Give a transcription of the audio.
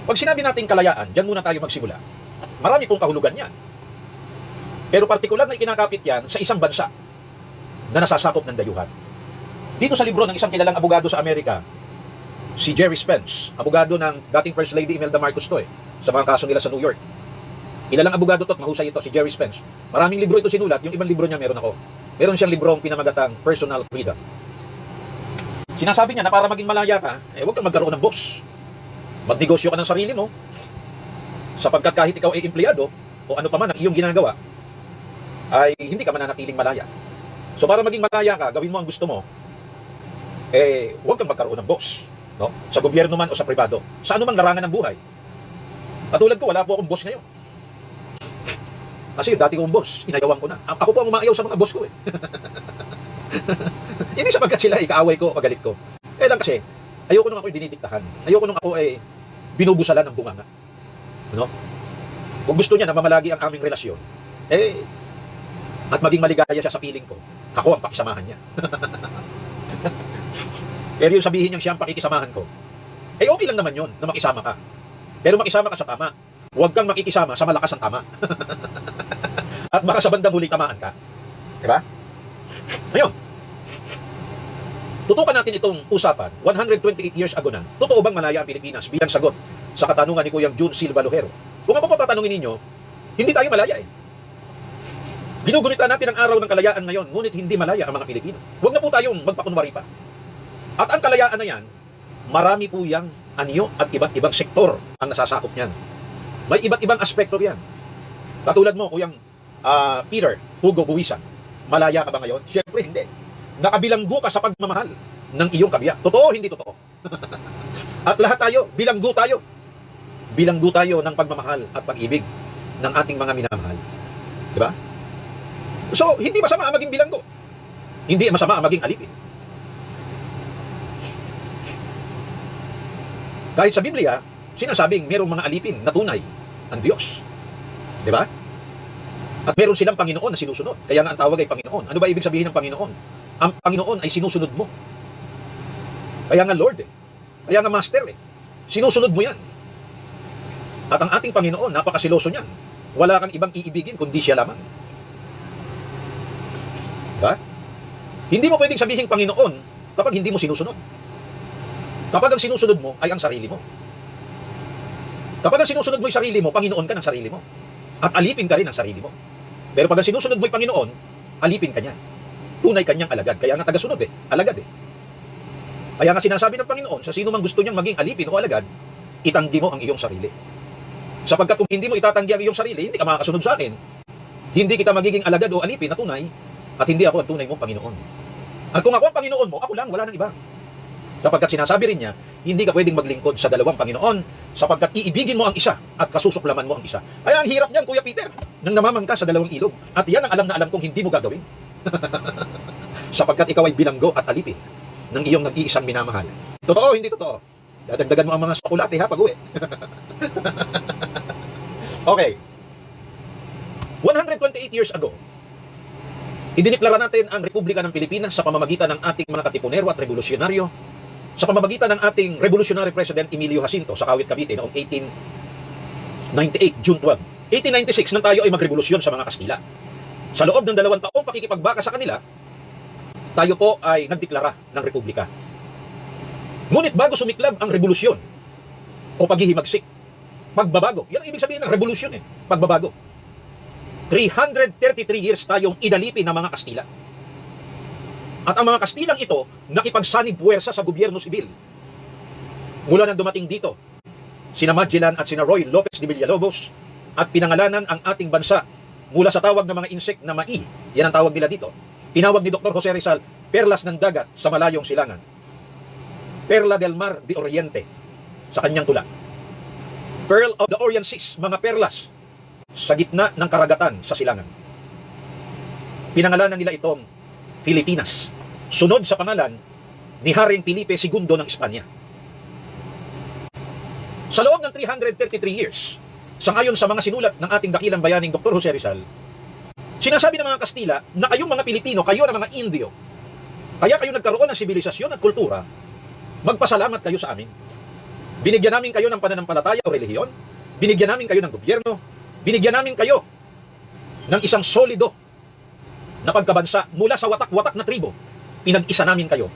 Pag sinabi natin kalayaan, dyan muna tayo magsimula. Marami pong kahulugan yan. Pero partikular na ikinakapit yan sa isang bansa na nasasakop ng dayuhan. Dito sa libro ng isang kilalang abogado sa Amerika, si Jerry Spence, abogado ng dating First Lady Imelda Marcos to sa mga kaso nila sa New York. Kilalang abogado to at mahusay ito, si Jerry Spence. Maraming libro ito sinulat, yung ibang libro niya meron ako. Meron siyang librong pinamagatang Personal Freedom. Sinasabi niya na para maging malaya ka, huwag kang magkaroon ng boss. Magnegosyo ka ng sarili mo, sapagkat kahit ikaw ay empleyado, o ano pa man ang iyong ginagawa, ay hindi ka mananatiling malaya. So para maging malaya ka, gawin mo ang gusto mo, huwag kang magkaroon ng boss. No? Sa gobyerno man o sa pribado, sa anumang larangan ng buhay. Katulad ko, wala po akong boss ngayon. Kasi dati kong boss, inayawan ko na. Ako po ang umaayaw sa mga boss ko Hindi sapagkat sila ikaaway ko, pagalit ko. Lang kasi, ayoko nung ako'y dinidiktahan. Ayoko nung ako ay binubusalan ng bunganga. Ano? Kung gusto niya na mamalagi ang aming relasyon, at maging maligaya siya sa piling ko, ako ang pakisamahan niya. Pero yung sabihin niyang siya ang pakikisamahan ko, okay lang naman yun na makisama ka. Pero makisama ka sa tama. Huwag kang makikisama sa malakas ang tama. At baka sa bandang huli tamaan ka. Diba? Ngayon, tutukan natin itong usapan, 128 years ago na, totoo bang malaya ang Pilipinas bilang sagot sa katanungan ni Kuyang June Silva Lojero? Kung ako pa tatanungin ninyo, hindi tayo malaya Ginugunitan natin ang araw ng kalayaan ngayon, ngunit hindi malaya ang mga Pilipino. Huwag na po tayong magpakunwari pa. At ang kalayaan na yan, marami po yang anyo at iba't ibang sektor ang nasasakop niyan. May iba't ibang aspekto yan. Katulad mo, Kuyang Peter Hugo Buwisan, malaya ka ba ngayon? Siyempre hindi. Nakabilanggo ka sa pagmamahal ng iyong kabiyak. Totoo, hindi totoo. At lahat tayo, bilanggo tayo. Bilanggo tayo ng pagmamahal at pag-ibig ng ating mga minamahal. Diba? So, hindi masama ang maging bilanggo. Hindi masama ang maging alipin. Kahit sa Biblia, sinasabing merong mga alipin na tunay ang Diyos. Diba? At meron silang Panginoon na sinusunod. Kaya nga ang tawag ay Panginoon. Ano ba ibig sabihin ng Panginoon? Ang Panginoon ay sinusunod mo. Kaya nga Lord Kaya nga Master Sinusunod mo yan. At ang ating Panginoon, napakasiloso niyan. Wala kang ibang iibigin kundi siya lamang. Diba? Hindi mo pwedeng sabihin Panginoon kapag hindi mo sinusunod. Kapag ang sinusunod mo ay ang sarili mo. Kapag ang sinusunod mo ay sarili mo, Panginoon ka ng sarili mo. At alipin ka rin ng sarili mo. Pero pag ang sinusunod mo ay Panginoon, alipin ka niya. Tunay kanyang alagad. Kaya nga tagasunod alagad Kaya nga sinasabi ng Panginoon, sa sino mang gusto niyang maging alipin o alagad, itanggi mo ang iyong sarili. Sapagkat kung hindi mo itatanggi ang iyong sarili, hindi ka makakasunod sa akin. Hindi kita magiging alagad o alipin na tunay, at hindi ako ang tunay mong Panginoon. At kung ako ang Panginoon mo, ako lang, wala nang iba. Sapagkat sinasabi rin niya, hindi ka pwedeng maglingkod sa dalawang Panginoon, sapagkat iibigin mo ang isa at kasusuklaman mo ang isa. Ay, ang hirap niyan, Kuya Peter, nang namamangka sa dalawang ilog. At yan ang alam na alam kong hindi mo gagawin. Sapagkat ikaw ay bilanggo at alipin ng iyong nag-iisang minamahal. Totoo, hindi totoo. Dadagdagan mo ang mga sokolate pag-uwi. Okay. 128 years ago, idiniklara natin ang Republika ng Pilipinas sa pamamagitan ng ating mga katipunero at revolusyonaryo, sa pamamagitan ng ating Revolutionary President Emilio Jacinto sa Kawit Cavite noong 1898, June 12. 1896 nang tayo ay magrevolusyon sa mga Kastila. Sa loob ng 2 taong pakikipagbaka sa kanila, tayo po ay nagdeklara ng Republika. Ngunit bago sumiklab ang revolusyon o paghihimagsik, pagbabago, yan ang ibig sabihin ng revolusyon pagbabago. 333 years tayong inalipin ng mga Kastila. At ang mga Kastilang ito, nakipagsanib puwersa sa gobyerno sibil. Mula nang dumating dito, sina Magellan at sina Roy Lopez de Villalobos, at pinangalanan ang ating bansa mula sa tawag ng mga insect na mai, yan ang tawag nila dito. Tinawag ni Dr. Jose Rizal, perlas ng dagat sa malayong silangan. Perla del Mar de Oriente, sa kanyang tula. Pearl of the Orient Seas, mga perlas sa gitna ng karagatan sa silangan. Pinangalanan nila itong Pilipinas, sunod sa pangalan ni Haring Felipe II ng Espanya. Sa loob ng 333 years, sangayon sa mga sinulat ng ating dakilang bayaning Dr. Jose Rizal, sinasabi ng mga Kastila na kayong mga Pilipino, kayo na mga Indio, kaya kayo nagkaroon ng sibilisasyon at kultura, magpasalamat kayo sa amin. Binigyan namin kayo ng pananampalataya o relihiyon. Binigyan namin kayo ng gobyerno. Binigyan namin kayo ng isang solido na pagkabansa mula sa watak-watak na tribo. Pinag-isa namin kayo